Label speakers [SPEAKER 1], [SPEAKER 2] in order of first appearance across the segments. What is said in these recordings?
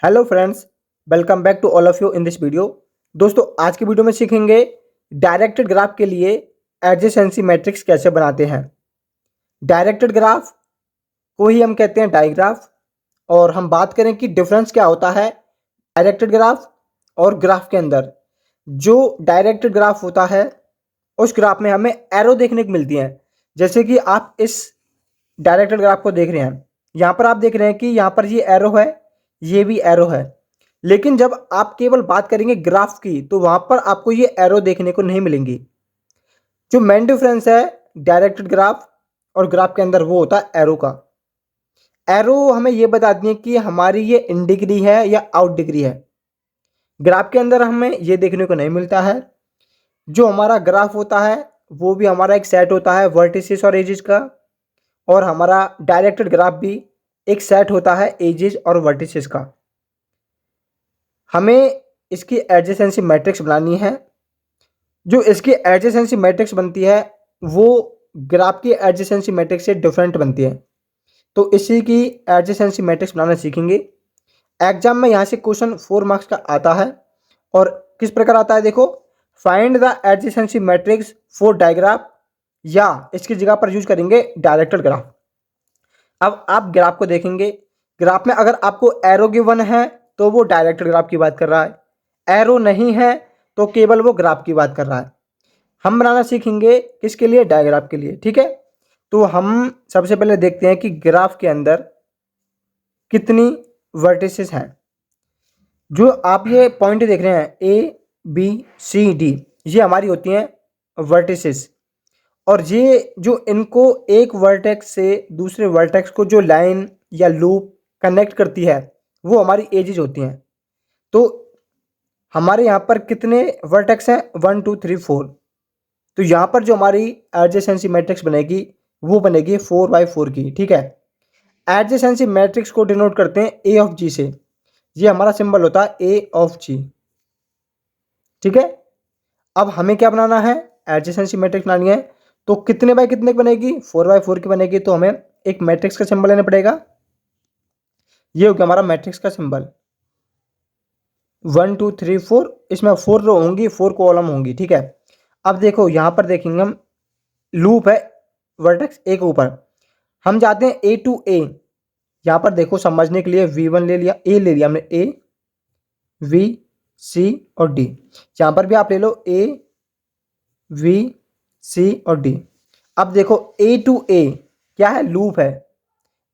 [SPEAKER 1] Hello friends, welcome back to all of you in this video. दोस्तों, आज की video में सीखेंगे डायरेक्टेड ग्राफ के लिए एडजेसेंसी मैट्रिक्स कैसे बनाते हैं। डायरेक्टेड ग्राफ को ही हम कहते हैं डायग्राफ। और हम बात करें कि डिफरेंस क्या होता है डायरेक्टेड ग्राफ और ग्राफ के अंदर। जो डायरेक्टेड ग्राफ होता है उस ग्राफ में हमें एरो देखने को मिलती हैं। जैसे कि आप इस डायरेक्टेड ग्राफ को देख रहे हैं, यहाँ पर आप देख रहे हैं कि यहाँ पर ये एरो है, ये भी एरो है। लेकिन जब आप केवल बात करेंगे ग्राफ की तो वहां पर आपको ये एरो देखने को नहीं मिलेंगी। जो मेन डिफरेंस है डायरेक्टेड ग्राफ और ग्राफ के अंदर वो होता है एरो का। एरो हमें ये बताती है कि हमारी ये इन डिग्री है या आउट डिग्री है। ग्राफ के अंदर हमें ये देखने को नहीं मिलता है। जो हमारा ग्राफ होता है वो भी हमारा एक सेट होता है वर्टिसेस और एजेस का, और हमारा डायरेक्टेड ग्राफ भी एक सेट होता है एजेस और वर्टिसेस का। हमें इसकी एडजेसेंसी मैट्रिक्स बनानी है। जो इसकी एडजेसेंसी मैट्रिक्स बनती है वो ग्राफ की एडजेसेंसी मैट्रिक्स से डिफरेंट बनती है। तो इसी की एडजेसेंसी मैट्रिक्स बनाना सीखेंगे। एग्जाम में यहाँ से क्वेश्चन 4 मार्क्स का आता है। और किस प्रकार आता है देखो, find the adjacency matrix for digraph, या इसकी जगह पर यूज करेंगे डायरेक्टेड ग्राफ। अब आप ग्राफ को देखेंगे, ग्राफ में अगर आपको एरो गिवन है तो वो डायरेक्टेड ग्राफ की बात कर रहा है, एरो नहीं है तो केवल वो ग्राफ की बात कर रहा है। हम बनाना सीखेंगे किसके लिए, डायग्राफ के लिए। ठीक है, तो हम सबसे पहले देखते हैं कि ग्राफ के अंदर कितनी वर्टिसेस हैं। जो आप ये पॉइंट देख रहे हैं ए बी सी डी, ये हमारी होती हैं वर्टिसेस। और ये जो इनको एक वर्टेक्स से दूसरे वर्टेक्स को जो लाइन या लूप कनेक्ट करती है वो हमारी एजेस होती हैं। तो हमारे यहाँ पर कितने वर्टेक्स हैं, 1 2 3 4। तो यहाँ पर जो हमारी एडजेसेंसी मैट्रिक्स बनेगी वो बनेगी 4 by 4 की। ठीक है, एडजेसेंसी मैट्रिक्स को डिनोट करते हैं ए ऑफ जी से। ये हमारा सिंबल होता है ए ऑफ जी। ठीक है, अब हमें क्या बनाना है, एडजेसेंसी मैट्रिक्स बनानी है। तो कितने बाय कितने की बनेगी, 4 by 4 की बनेगी। तो हमें एक मैट्रिक्स का सिंबल लेना पड़ेगा। ये हो गया हमारा मैट्रिक्स का सिंबल 1 2 3 4। इसमें 4 रो होंगी, 4 कॉलम होंगी। ठीक है, अब देखो यहाँ पर देखेंगे हम, लूप है वर्टेक्स ए के ऊपर। हम जाते हैं ए टू ए। यहाँ पर देखो समझने के लिए V1 ले लिया, ए ले लिया हमने, ए वी सी और डी। यहाँ पर भी आप ले लो ए वी सी और डी। अब देखो ए टू ए क्या है, लूप है।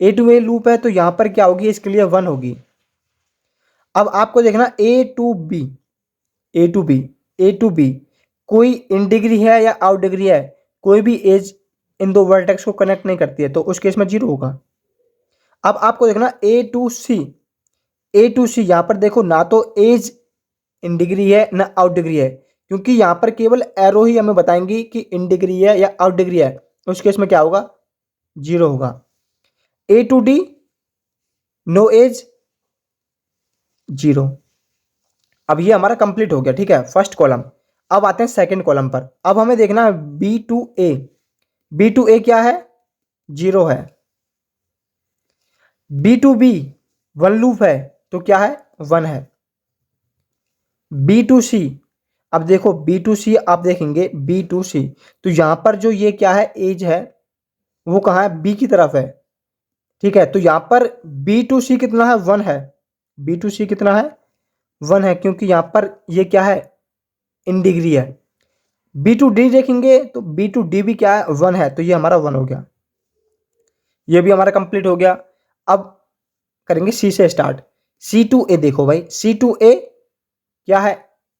[SPEAKER 1] ए टू ए लूप है तो यहाँ पर क्या होगी, इसके लिए 1 होगी। अब आपको देखना A to B, A to B, A to B कोई इन डिग्री है या आउट डिग्री है, कोई भी एज इन दो वर्टेक्स को कनेक्ट नहीं करती है, तो उस केस में 0 होगा। अब आपको देखना A to C, A to सी यहाँ पर देखो ना तो एज इन डिग्री है ना आउट डिग्री है, क्योंकि यहाँ पर केवल एरो ही हमें बताएंगी कि इन डिग्री है या आउट डिग्री है। उस केस में क्या होगा, 0 होगा। ए टू डी नो एज, 0। अब ये हमारा कंप्लीट हो गया। ठीक है, फर्स्ट कॉलम। अब आते हैं सेकंड कॉलम पर। अब हमें देखना है B to A. B to A क्या है, 0 है। बी टू बी 1 लूप है तो क्या है, 1 है। बी टू सी, अब देखो बी टू सी आप देखेंगे, बी टू सी तो यहां पर जो ये क्या है, एज है, वो कहाँ है, बी की तरफ है। ठीक है, तो यहां पर बी टू सी कितना है, 1 है। बी टू सी कितना है, 1 है, क्योंकि यहां पर ये क्या है, इन डिग्री है। बी टू डी देखेंगे तो बी टू डी भी क्या है, 1 है, तो ये हमारा 1 हो गया। ये भी हमारा कंप्लीट हो गया। अब करेंगे सी से स्टार्ट। सी टू ए देखो भाई, सी टू ए क्या है,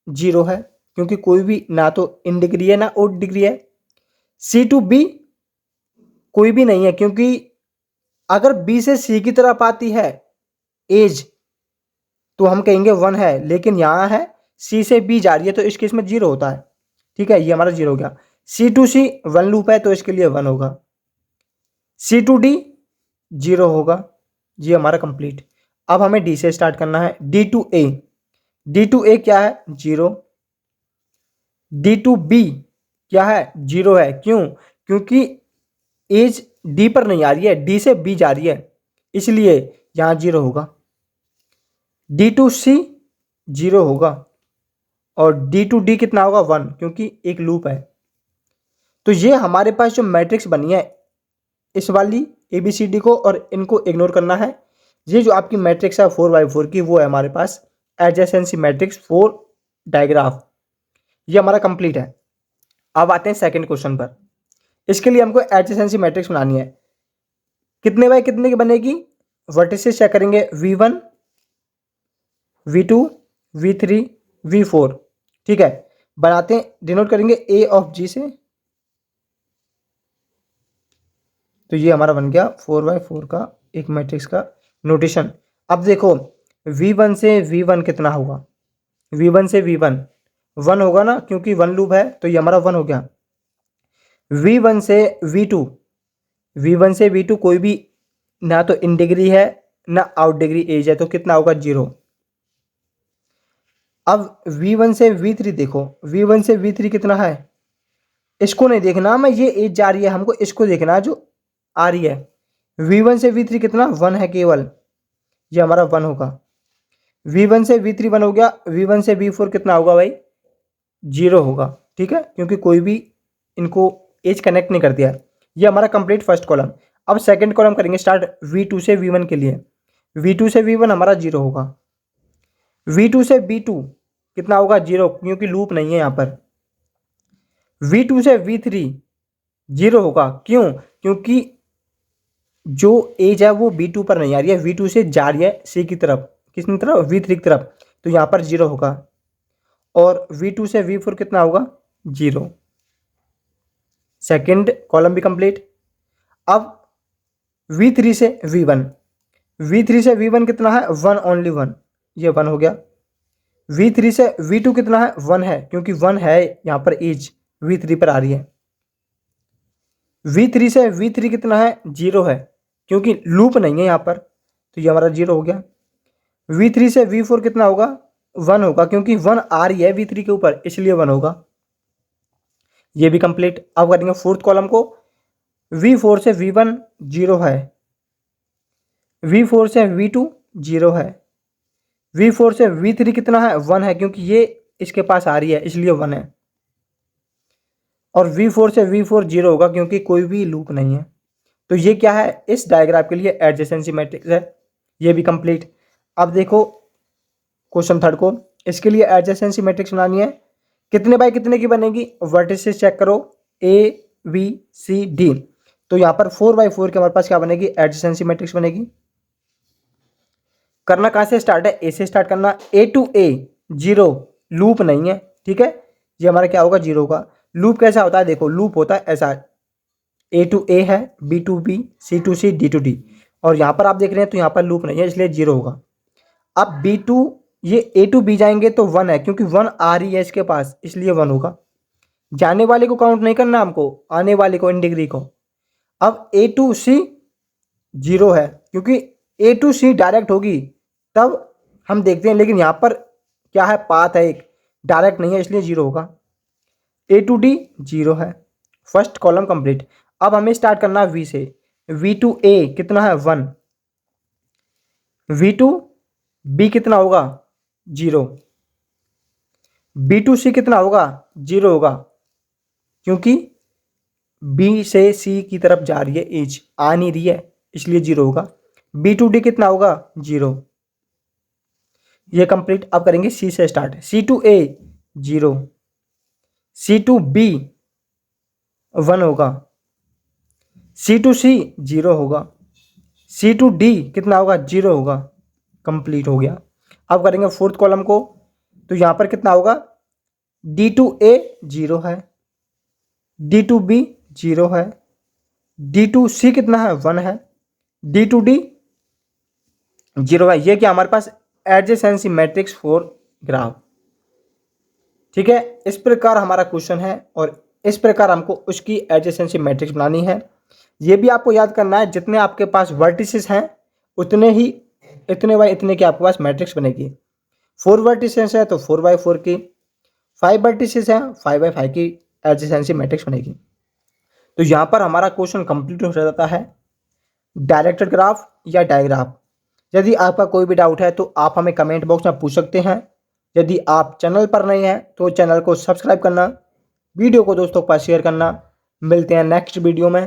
[SPEAKER 1] 0 है, क्योंकि कोई भी ना तो इन डिग्री है ना आउट डिग्री है। सी टू बी कोई भी नहीं है, क्योंकि अगर बी से सी की तरफ आती है एज तो हम कहेंगे 1 है, लेकिन यहां है सी से बी जा रही है तो इस केस में 0 होता है। ठीक है, ये हमारा 0 हो गया। सी टू सी 1 लूप है तो इसके लिए 1 होगा। सी टू डी 0 होगा। ये हमारा कंप्लीट। अब हमें डी से स्टार्ट करना है। D to A, D to A क्या है, 0। डी टू बी क्या है, 0 है। क्यों, क्योंकि एज डी पर नहीं आ रही है, डी से बी जा रही है, इसलिए यहां 0 होगा। D2C 0 होगा और D2D कितना होगा 1, क्योंकि एक लूप है। तो ये हमारे पास जो मैट्रिक्स बनी है इस वाली ABCD को और इनको इग्नोर करना है। ये जो आपकी मैट्रिक्स है 4x4 की, वो है हमारे पास एडजेसेंसी मैट्रिक्स 4 डायग्राफ। ये हमारा कंप्लीट है। अब आते हैं सेकंड क्वेश्चन पर। इसके लिए हमको एडजेसेंसी मैट्रिक्स बनानी है। कितने बाय कितने की बनेगी? वर्टिसेस चेक करेंगे V1 V2 V3 V4। ठीक है, बनाते हैं, डिनोट करेंगे A ऑफ G से। तो ये हमारा बन गया 4x4 का एक मैट्रिक्स का नोटेशन। अब देखो V1 से V1 कितना होगा? V1 से V1 1 होगा ना, क्योंकि 1 लूप है, तो ये हमारा 1 हो गया। V1 से V2, V1 से V2 कोई भी ना तो इन डिग्री है ना आउट डिग्री एज है, तो कितना होगा? 0। अब V1 से V3 देखो, V1 से V3 कितना है? इसको नहीं देखना मैं, ये एज जा रही है, हमको इसको देखना है जो आ रही है। V1 से V3 कितना? 1 है केवल, ये हमारा 1 होगा। V1 से V3 1 हो गया, V1 से V4 कितना होगा भाई? 0 होगा। ठीक है, क्योंकि कोई भी इनको एज कनेक्ट नहीं कर दिया। ये हमारा कंप्लीट फर्स्ट कॉलम। अब सेकंड कॉलम करेंगे स्टार्ट V2 से V1 के लिए। V2 से V1 हमारा 0 होगा। V2 से V2 कितना होगा? 0, क्योंकि लूप नहीं है यहाँ पर। V2 से V3 0 होगा, क्यों? क्योंकि जो एज है वो V2 पर नहीं आ रही है, V2 से जा रही है C की तरफ। किसकी तरफ? V3 की तरफ, तो यहाँ पर 0 होगा। और V2 से V4 कितना होगा? 0। सेकंड कॉलम भी कंप्लीट। अब V3 से V1, V3 से V1 कितना है? 1 ओनली 1, ये 1 हो गया। V3 से V2 कितना है? 1 है, क्योंकि 1 है यहाँ पर एज V3 पर आ रही है। V3 से V3 कितना है? 0 है, क्योंकि लूप नहीं है यहाँ पर, तो ये हमारा 0 हो गया। V3 से V4 कितना होगा? 1 होगा, क्योंकि 1 आ रही है V3 के ऊपर, इसलिए 1 होगा। ये भी कंप्लीट। अब करेंगे फोर्थ कॉलम को। V4 से V1 0 है, V4 से V2 0 है, V4 से V3 कितना है? 1 है, क्योंकि ये इसके पास आ रही है, इसलिए 1 है। और V4 से V4 0 होगा, क्योंकि कोई भी लूप नहीं है। तो ये क्या है? इस डायग्राम के लिए एडजेसेंसी मैट्रिक्स है। ये भी कंप्लीट। अब देखो क्वेश्चन थर्ड को। इसके लिए एडजेसेंसी मैट्रिक्स बनानी है। कितने बाय कितने की बनेगी? वर्टिसेस चेक करो A B C D। तो यहाँ पर 4x4 के हमारे पास क्या बनेगी? एडजेसेंसी मैट्रिक्स बनेगी। करना कहाँ से स्टार्ट है? A से स्टार्ट करना। A to A 0, लूप नहीं है। ठीक है, ये हमारा क्या होगा? 0 होगा। लूप कैसा होता है? देखो लूप होता है ऐसा, A to A है, B to B, C to C, D to D। और यहाँ पर आप देख रहे हैं तो यहाँ पर लूप नहीं है, इसलिए 0 होगा। अब B to ये A to B जाएंगे तो 1 है, क्योंकि 1 आ रही है इसके पास, इसलिए 1 होगा। जाने वाले को काउंट नहीं करना हमको, आने वाले को इन डिग्री को। अब A to C 0 है, क्योंकि A to C डायरेक्ट होगी तब हम देखते हैं, लेकिन यहाँ पर क्या है? पाथ है एक, डायरेक्ट नहीं है, इसलिए 0 होगा। A to D 0 है। First column complete. अब हमें स्टार्ट करना V से। V to A कितना है? 1। V to B कितना होगा? 0। B to C कितना होगा? 0 होगा, क्योंकि B से C की तरफ जा रही है, एज आ नहीं रही है, इसलिए 0 होगा। B to D कितना होगा? 0। ये कंप्लीट। अब करेंगे C से start. C to A 0, C to B 1 होगा, C to C 0 होगा, C to D कितना होगा? 0 होगा। कंप्लीट हो गया। अब करेंगे फोर्थ कॉलम को। तो यहाँ पर कितना होगा? D to A 0 है, D to B 0 है, D to C कितना है? 1 है, D to D 0 है। ये क्या हमारे पास? Adjacency matrix for graph. ठीक है, इस प्रकार हमारा क्वेश्चन है और इस प्रकार हमको उसकी एडजेसेंसी मैट्रिक्स बनानी है। ये भी आपको याद करना है, जितने आपके पास वर्टिसेस हैं उतने ही इतने बाय इतने की आपके पास मैट्रिक्स बनेगी। 4 वर्टिसेस है तो 4x4 की, 5 वर्टिसेस है 5x5 की एडजेसेंसी मैट्रिक्स बनेगी। तो यहाँ पर हमारा क्वेश्चन कंप्लीट हो जाता है। डायरेक्टेड ग्राफ या डायग्राफ, यदि आपका कोई भी डाउट है तो आप हमें कमेंट बॉक्स में पूछ सकते हैं। यदि आप चैनल पर नए हैं तो चैनल को सब्सक्राइब करना, वीडियो को दोस्तों के पास शेयर करना। मिलते हैं नेक्स्ट वीडियो में।